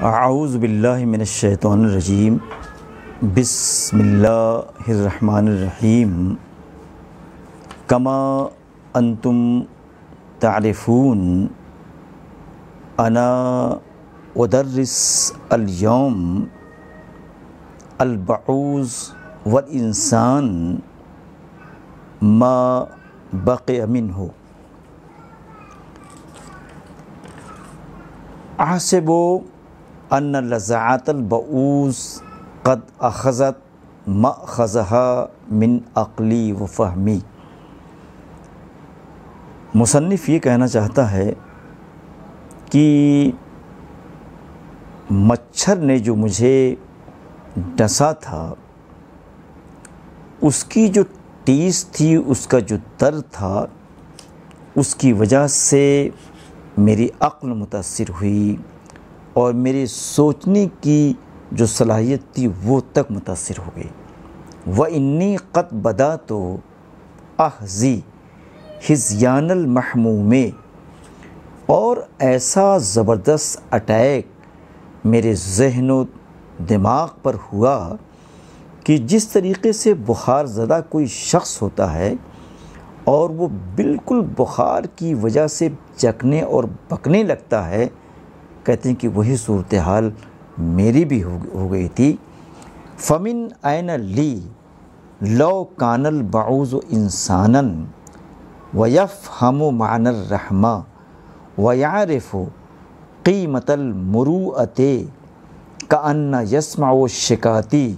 اعوذ باللہ من الشیطان الرجیم بسم اللہ الرحمن الرحیم کما انتم تعرفون انا ادرس اليوم البعوض والانسان ما بقي منه احسب ان لذات البعوض قد اخذت مأخذها من عقلی و فہمی۔ مصنف یہ کہنا چاہتا ہے کہ مچھر نے جو مجھے ڈسا تھا اس کی جو ٹیس تھی، اس کا جو درد تھا، اس کی وجہ سے میری عقل متاثر ہوئی اور میرے سوچنے کی جو صلاحیت تھی وہ تک متاثر ہو گئی۔ وَإِنِّي قَدْ بَدَأْتُ أَحْظِي ہذیان المحموم، اور ایسا زبردست اٹیک میرے ذہن و دماغ پر ہوا کہ جس طریقے سے بخار زدہ کوئی شخص ہوتا ہے اور وہ بالکل بخار کی وجہ سے چکنے اور بکنے لگتا ہے، کہتے ہیں کہ وہی صورتحال میری بھی ہو گئی تھی۔ فَمِنْ أَيْنَ لِي لَوْ كَانَ الْبَعُوضُ إِنسَانًا وَيَفْهَمُ مَعْنَى الرَّحْمَةِ وَيَعْرِفُ قِيمَةَ الْمُرُوءَةِ كَأَنَّ يَسْمَعُ شِكَاتِي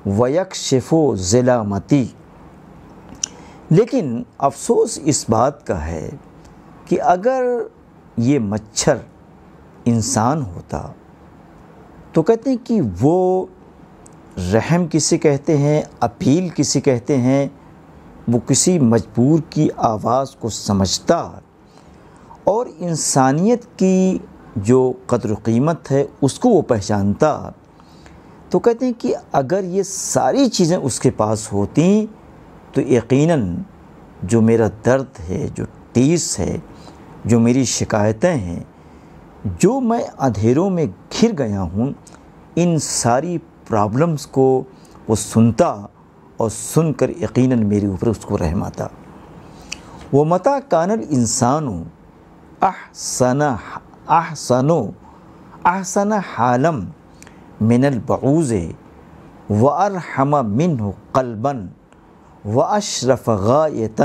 وَيَكْشِفُ ظِلَامَتِي۔ لیکن افسوس اس بات کا ہے کہ اگر یہ مچھر انسان ہوتا تو کہتے ہیں کہ وہ رحم کسے کہتے ہیں، اپیل کسے کہتے ہیں، وہ کسی مجبور کی آواز کو سمجھتا اور انسانیت کی جو قدر و قیمت ہے اس کو وہ پہچانتا، تو کہتے ہیں کہ اگر یہ ساری چیزیں اس کے پاس ہوتیں تو یقیناً جو میرا درد ہے، جو ٹیس ہے، جو میری شکایتیں ہیں، جو میں اندھیروں میں گھر گیا ہوں، ان ساری پرابلمز کو وہ سنتا اور سن کر یقیناً میرے اوپر اس کو رحم آتا۔ وَمَتَى كَانَ الْإِنسَانُ أَحْسَنَ حَالًا مِنَ الْبَعُوضِ وَأَرْحَمَ مِنْهُ قَلْبًا وَأَشْرَفَ غَایَةً۔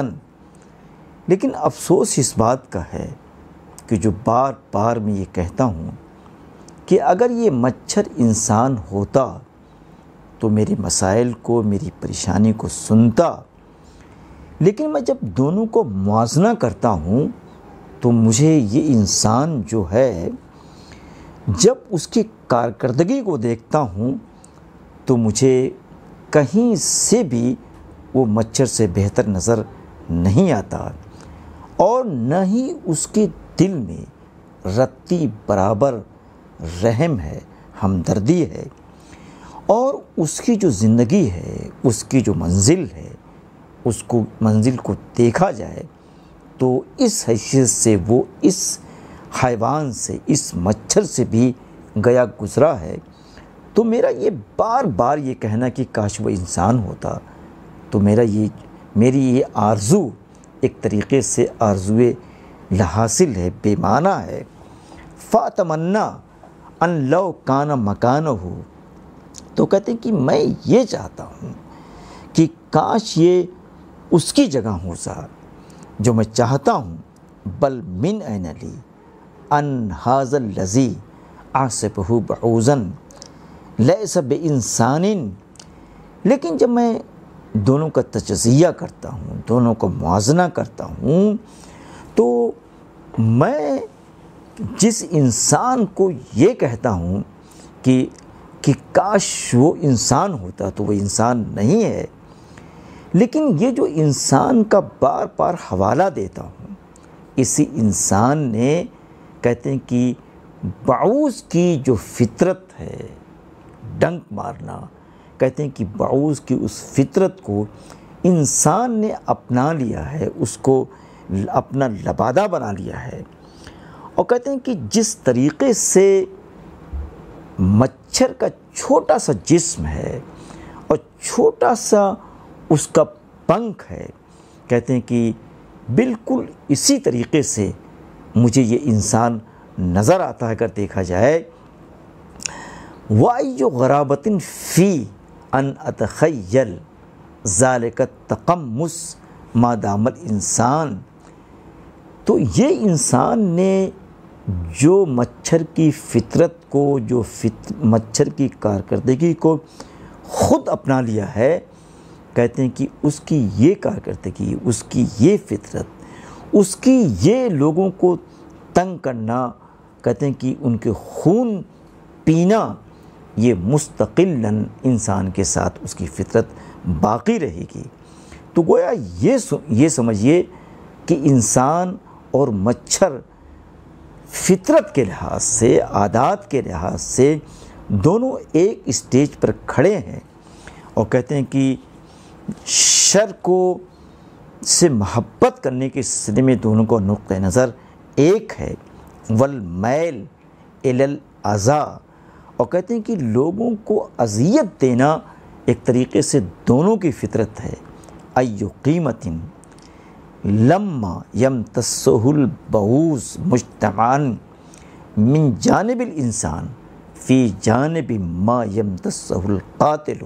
لیکن افسوس اس بات کا ہے کہ جو بار بار میں یہ کہتا ہوں کہ اگر یہ مچھر انسان ہوتا تو میرے مسائل کو، میری پریشانی کو سنتا، لیکن میں جب دونوں کو موازنہ کرتا ہوں تو مجھے یہ انسان جو ہے، جب اس کی کارکردگی کو دیکھتا ہوں تو مجھے کہیں سے بھی وہ مچھر سے بہتر نظر نہیں آتا، اور نہ ہی اس کے دل میں رتی برابر رحم ہے، ہمدردی ہے، اور اس کی جو زندگی ہے، اس کی جو منزل ہے، اس کو منزل کو دیکھا جائے تو اس حیثیت سے وہ اس حیوان سے، اس مچھر سے بھی گیا گزرا ہے۔ تو میرا یہ بار بار یہ کہنا کہ کاش وہ انسان ہوتا، تو میری یہ آرزو ایک طریقے سے آرزوئے لاحاصل ہے، بے معنی ہے۔ فَأَتَمَنَّا أَن لَوْ كَانَ مَكَانَهُ، تو کہتے ہیں کہ میں یہ چاہتا ہوں کہ کاش یہ اس کی جگہ ہو سا جو میں چاہتا ہوں۔ بل من أين لي أن هذا الذي أحسبه بعوضا ليس بإنسان۔ لیکن جب میں دونوں کا تجزیہ کرتا ہوں، دونوں کو موازنہ کرتا ہوں، تو میں جس انسان کو یہ کہتا ہوں کہ کاش وہ انسان ہوتا تو وہ انسان نہیں ہے، لیکن یہ جو انسان کا بار بار حوالہ دیتا ہوں، اسی انسان نے، کہتے ہیں کہ بعوض کی جو فطرت ہے، ڈنک مارنا، کہتے ہیں کہ بعوض کی اس فطرت کو انسان نے اپنا لیا ہے، اس کو اپنا لبادہ بنا لیا ہے، اور کہتے ہیں کہ جس طریقے سے مچھر کا چھوٹا سا جسم ہے اور چھوٹا سا اس کا پنکھ ہے، کہتے ہیں کہ بالکل اسی طریقے سے مجھے یہ انسان نظر آتا ہے اگر دیکھا جائے۔ وَأَيُّ غَرَابَةٍ فِي أَنْ أَتَخَيَّلَ ذَلِكَ التَّقَمُّصَ مَا دَامَ الْإِنسَان، تو یہ انسان نے جو مچھر کی فطرت کو، جو مچھر کی کارکردگی کو خود اپنا لیا ہے، کہتے ہیں کہ اس کی یہ کارکردگی، اس کی یہ فطرت، اس کی یہ لوگوں کو تنگ کرنا، کہتے ہیں کہ ان کے خون پینا، یہ مستقلاً انسان کے ساتھ اس کی فطرت باقی رہے گی۔ تو گویا یہ سمجھیے کہ انسان اور مچھر فطرت کے لحاظ سے، عادات کے لحاظ سے دونوں ایک اسٹیج پر کھڑے ہیں، اور کہتے ہیں کہ شر کو سے محبت کرنے کے سلسلے میں دونوں کا نقطہ نظر ایک ہے۔ والمیل الی الاذی، اور کہتے ہیں کہ لوگوں کو اذیت دینا ایک طریقے سے دونوں کی فطرت ہے۔ ایو قیمت لما یمتصہ البعوض مجتمعا من جانب الانسان فی جانب ما یمتصہ القاتل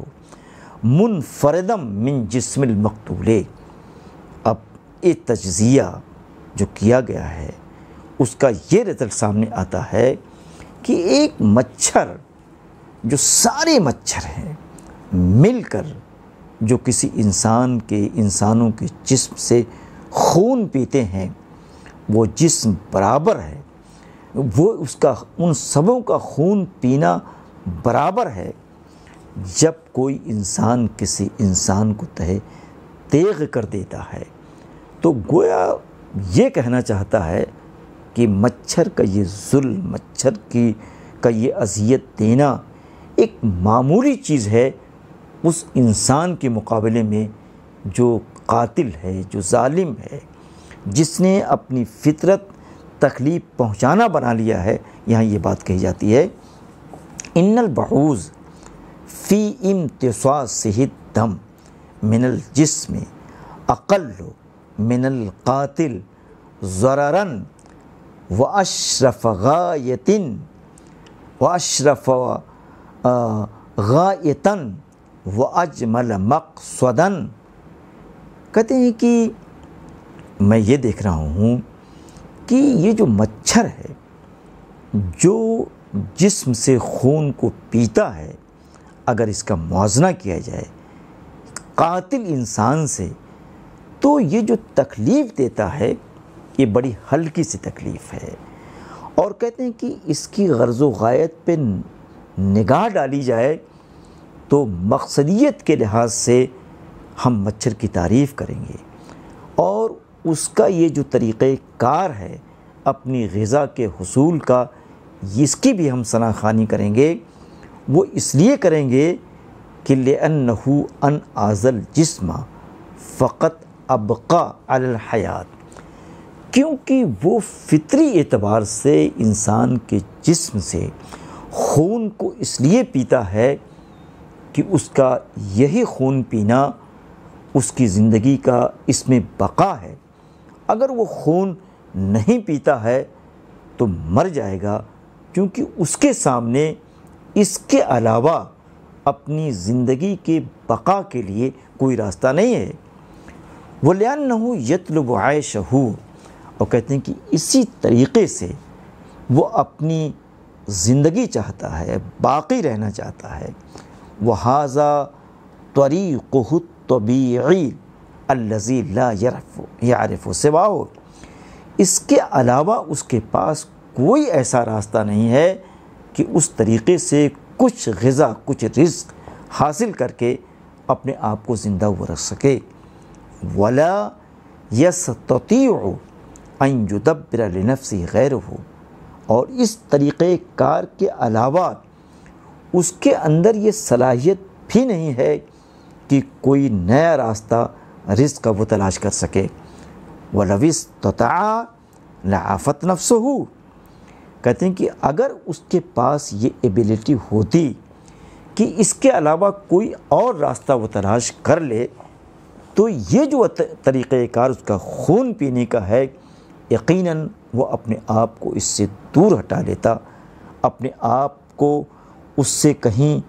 منفردا من جسم المقتول۔ اب یہ تجزیہ جو کیا گیا ہے اس کا یہ رزلٹ سامنے آتا ہے کہ ایک مچھر، جو سارے مچھر ہیں مل کر جو کسی انسانوں کے جسم سے خون پیتے ہیں، وہ جسم برابر ہے، وہ ان سبوں کا خون پینا برابر ہے۔ جب کوئی انسان کسی انسان کو تیغ کر دیتا ہے تو گویا یہ کہنا چاہتا ہے کہ مچھر کا یہ ظلم، مچھر کا یہ اذیت دینا ایک معمولی چیز ہے اس انسان کے مقابلے میں جو قاتل ہے، جو ظالم ہے، جس نے اپنی فطرت تکلیف پہنچانا بنا لیا ہے۔ یہاں یہ بات کہی جاتی ہے، ان البعوض فی امتصاصہ الدم من الجسم اقل من القاتل ضررا واشرف غایتا واجمل مقصدا۔ کہتے ہیں کہ میں یہ دیکھ رہا ہوں کہ یہ جو مچھر ہے جو جسم سے خون کو پیتا ہے، اگر اس کا موازنہ کیا جائے قاتل انسان سے، تو یہ جو تکلیف دیتا ہے یہ بڑی ہلکی سی تکلیف ہے۔ اور کہتے ہیں کہ اس کی غرض و غایت پہ نگاہ ڈالی جائے تو مقصدیت کے لحاظ سے ہم مچھر کی تعریف کریں گے، اور اس کا یہ جو طریقہ کار ہے اپنی غذا کے حصول کا، اس کی بھی ہم ثنا خوانی کریں گے۔ وہ اس لیے کریں گے کہ لِأَنَّهُ أَنْ آذَى الْجِسْمَ فَقَدْ أَبْقَى عَلَى الْحَيَاةِ، کیونکہ وہ فطری اعتبار سے انسان کے جسم سے خون کو اس لیے پیتا ہے کہ اس کا یہی خون پینا اس کی زندگی کا اس میں بقا ہے۔ اگر وہ خون نہیں پیتا ہے تو مر جائے گا، کیونکہ اس کے سامنے اس کے علاوہ اپنی زندگی کے بقا کے لیے کوئی راستہ نہیں ہے۔ وَلِأَنَّهُ يَطْلُبُ عَيْشَهُ، اور کہتے ہیں کہ اسی طریقے سے وہ اپنی زندگی چاہتا ہے، باقی رہنا چاہتا ہے۔ وَهَذَا طَرِيقُهُ الطَّبِيعِي الَّذِي لَا يَعْرِفُ سِوَاهُ، اس کے علاوہ اس کے پاس کوئی ایسا راستہ نہیں ہے کہ اس طریقے سے کچھ غذا، کچھ رزق حاصل کر کے اپنے آپ کو زندہ ہوا رکھ سکے۔ وَلَا يَسْتَطِيعُ أَن يُدَبِّرَ لِنَفْسِهِ غَيْرُهُ، اور اس طریقہ کار کے علاوہ اس کے اندر یہ صلاحیت بھی نہیں ہے کہ کوئی نیا راستہ رزق کا وہ تلاش کر سکے۔ وَلَوِ اسْتَطَاعَ لَعَافَتْ نَفْسُهُ، کہتے ہیں کہ اگر اس کے پاس یہ ایبیلٹی ہوتی کہ اس کے علاوہ کوئی اور راستہ وہ تلاش کر لے تو یہ جو طریقہ کار اس کا خون پینے کا ہے یقیناً وہ اپنے آپ کو اس سے دور ہٹا لیتا، اپنے آپ کو اس سے کہیں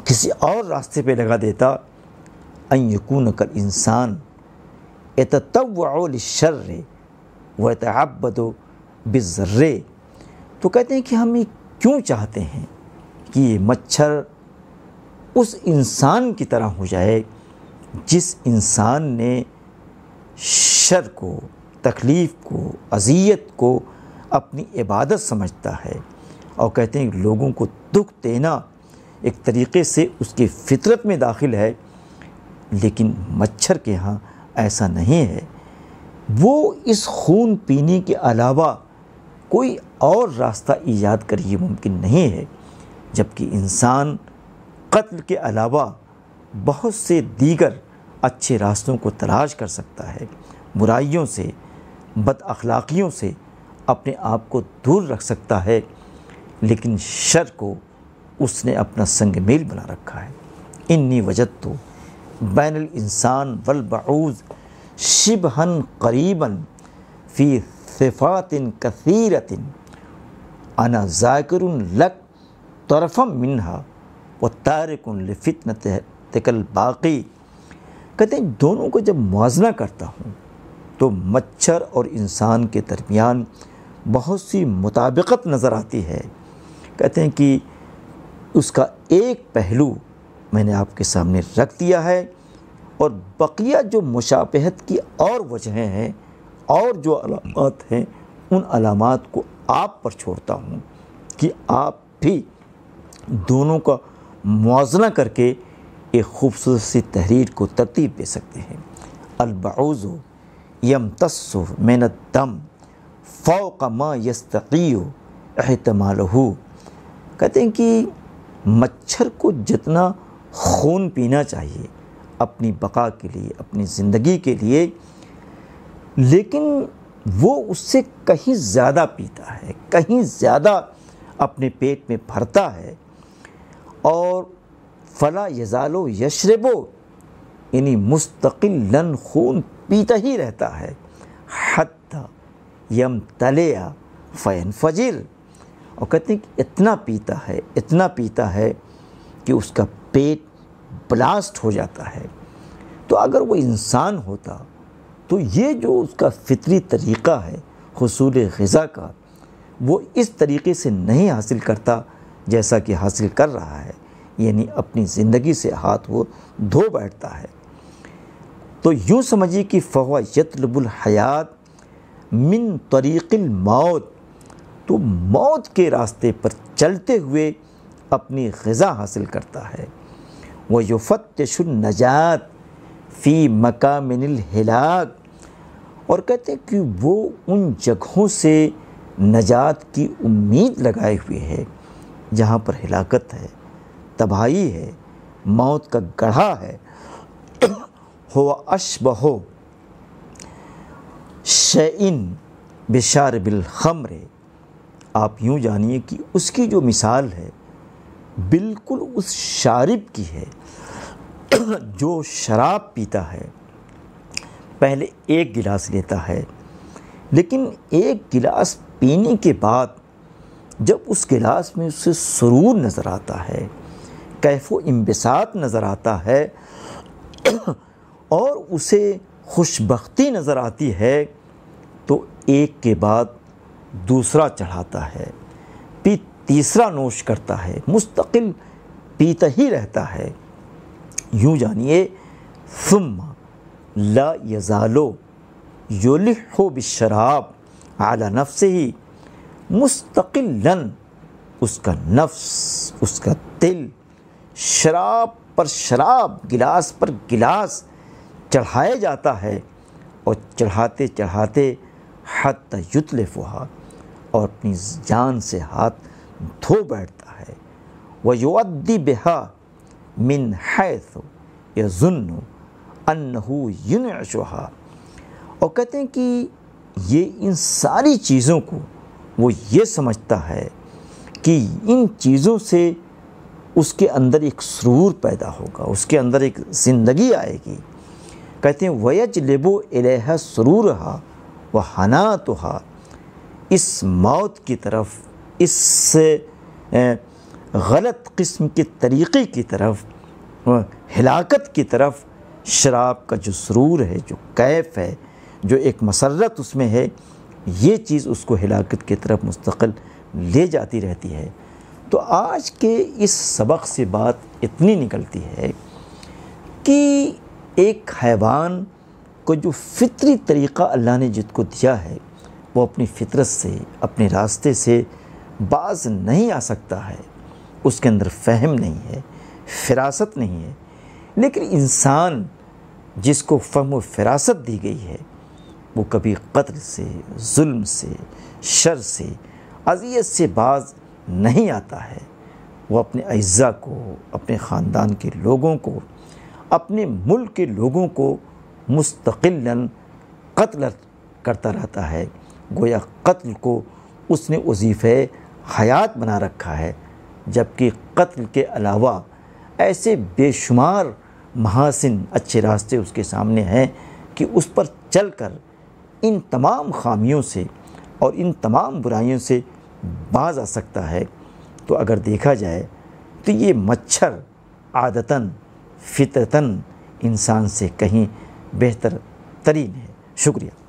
کسی اور راستے پہ لگا دیتا۔ ان یکون کالانسان یتطوع للشر ویتعبد بالضر۔ تو کہتے ہیں کہ ہم یہ کیوں چاہتے ہیں کہ یہ مچھر اس انسان کی طرح ہو جائے جس انسان نے شر کو، تکلیف کو، اذیت کو اپنی عبادت سمجھتا ہے، اور کہتے ہیں کہ لوگوں کو دکھ دینا ایک طریقے سے اس کی فطرت میں داخل ہے، لیکن مچھر کے ہاں ایسا نہیں ہے۔ وہ اس خون پینے کے علاوہ کوئی اور راستہ ایجاد کر یہ ممکن نہیں ہے، جبکہ انسان قتل کے علاوہ بہت سے دیگر اچھے راستوں کو تلاش کر سکتا ہے، برائیوں سے، بد اخلاقیوں سے اپنے آپ کو دور رکھ سکتا ہے، لیکن شر کو اس نے اپنا سنگ میل بنا رکھا ہے۔ انی وجدت بین الانسان والبعوض شبہا قریبا فی صفات کثیرۃ انا ذاکر لک طرفا منہا وتارک لفتنتک الباقی۔ کہتے ہیں دونوں کو جب موازنہ کرتا ہوں تو مچھر اور انسان کے درمیان بہت سی مطابقت نظر آتی ہے۔ کہتے ہیں کہ اس کا ایک پہلو میں نے آپ کے سامنے رکھ دیا ہے، اور بقیہ جو مشابہت کی اور وجہیں ہیں اور جو علامات ہیں ان علامات کو آپ پر چھوڑتا ہوں کہ آپ بھی دونوں کا موازنہ کر کے ایک خوبصورت سی تحریر کو ترتیب دے سکتے ہیں۔ البعوض یمتص من الدم فوق ما یستطیع احتمالہ۔ کہتے ہیں کہ مچھر کو جتنا خون پینا چاہیے اپنی بقا کے لیے، اپنی زندگی کے لیے، لیکن وہ اس سے کہیں زیادہ پیتا ہے، کہیں زیادہ اپنے پیٹ میں بھرتا ہے، اور فلا یزال یشرب، یعنی مستقلاً خون پیتا ہی رہتا ہے، حتی یمتلئ فینفجر۔ اور کہتے ہیں کہ اتنا پیتا ہے کہ اس کا پیٹ بلاسٹ ہو جاتا ہے۔ تو اگر وہ انسان ہوتا تو یہ جو اس کا فطری طریقہ ہے حصول غذا کا، وہ اس طریقے سے نہیں حاصل کرتا جیسا کہ حاصل کر رہا ہے، یعنی اپنی زندگی سے ہاتھ وہ دھو بیٹھتا ہے۔ تو یوں سمجھیے کہ فہو یطلب الحیات من طریق الموت، تو موت کے راستے پر چلتے ہوئے اپنی غذا حاصل کرتا ہے۔ وَيُفَتِّشُ النَّجَاةَ فِي مَكَامِنِ الْهِلَاكِ، اور کہتے ہیں کہ وہ ان جگہوں سے نجات کی امید لگائے ہوئے ہے جہاں پر ہلاکت ہے، تباہی ہے، موت کا گڑھا ہے۔ هُوَ أَشْبَهُ شَيْءٍ بِشَارِبِ الْخَمْرِ، آپ یوں جانیے کہ اس کی جو مثال ہے بالکل اس شارب کی ہے جو شراب پیتا ہے، پہلے ایک گلاس لیتا ہے، لیکن ایک گلاس پینے کے بعد جب اس گلاس میں اسے سرور نظر آتا ہے، کیف و انبساط نظر آتا ہے، اور اسے خوشبختی نظر آتی ہے، تو ایک کے بعد دوسرا چڑھاتا ہے، پھر تیسرا نوش کرتا ہے، مستقل پیتا ہی رہتا ہے۔ یوں جانیے ثم لا یزال یلح بالشراب علی نفسہ، مستقلاً اس کا نفس، اس کا دل شراب پر شراب، گلاس پر گلاس چڑھایا جاتا ہے، اور چڑھاتے چڑھاتے حتی یتلفھا، اور اپنی جان سے ہاتھ دھو بیٹھتا ہے۔ وَيُؤَدِّي بِهَا مِنْ حَيْثُ يَظُنُّ أَنَّهُ يُنْعِشُهَا، اور کہتے ہیں کہ یہ ان ساری چیزوں کو وہ یہ سمجھتا ہے کہ ان چیزوں سے اس کے اندر ایک سرور پیدا ہوگا، اس کے اندر ایک زندگی آئے گی۔ کہتے ہیں وَيَجْلِبُ إِلَيْهَا سُرُورَهَا وَحَنَاتُهَا، اس موت کی طرف، اس غلط قسم کے طریقے کی طرف، ہلاکت کی طرف شراب کا جو سرور ہے، جو کیف ہے، جو ایک مسرت اس میں ہے، یہ چیز اس کو ہلاکت کی طرف مستقل لے جاتی رہتی ہے۔ تو آج کے اس سبق سے بات اتنی نکلتی ہے کہ ایک حیوان کو جو فطری طریقہ اللہ نے جس کو دیا ہے، وہ اپنی فطرت سے، اپنے راستے سے باز نہیں آ سکتا ہے، اس کے اندر فہم نہیں ہے، فراست نہیں ہے۔ لیکن انسان جس کو فہم و فراست دی گئی ہے، وہ کبھی قتل سے، ظلم سے، شر سے، اذیت سے باز نہیں آتا ہے۔ وہ اپنے اعزاء کو، اپنے خاندان کے لوگوں کو، اپنے ملک کے لوگوں کو مستقلاً قتل کرتا رہتا ہے۔ گویا قتل کو اس نے وظیفہ حیات بنا رکھا ہے، جبکہ قتل کے علاوہ ایسے بے شمار محاسن، اچھے راستے اس کے سامنے ہیں کہ اس پر چل کر ان تمام خامیوں سے اور ان تمام برائیوں سے باز آ سکتا ہے۔ تو اگر دیکھا جائے تو یہ مچھر عادتاً، فطرتاً انسان سے کہیں بہتر ترین ہے۔ شکریہ۔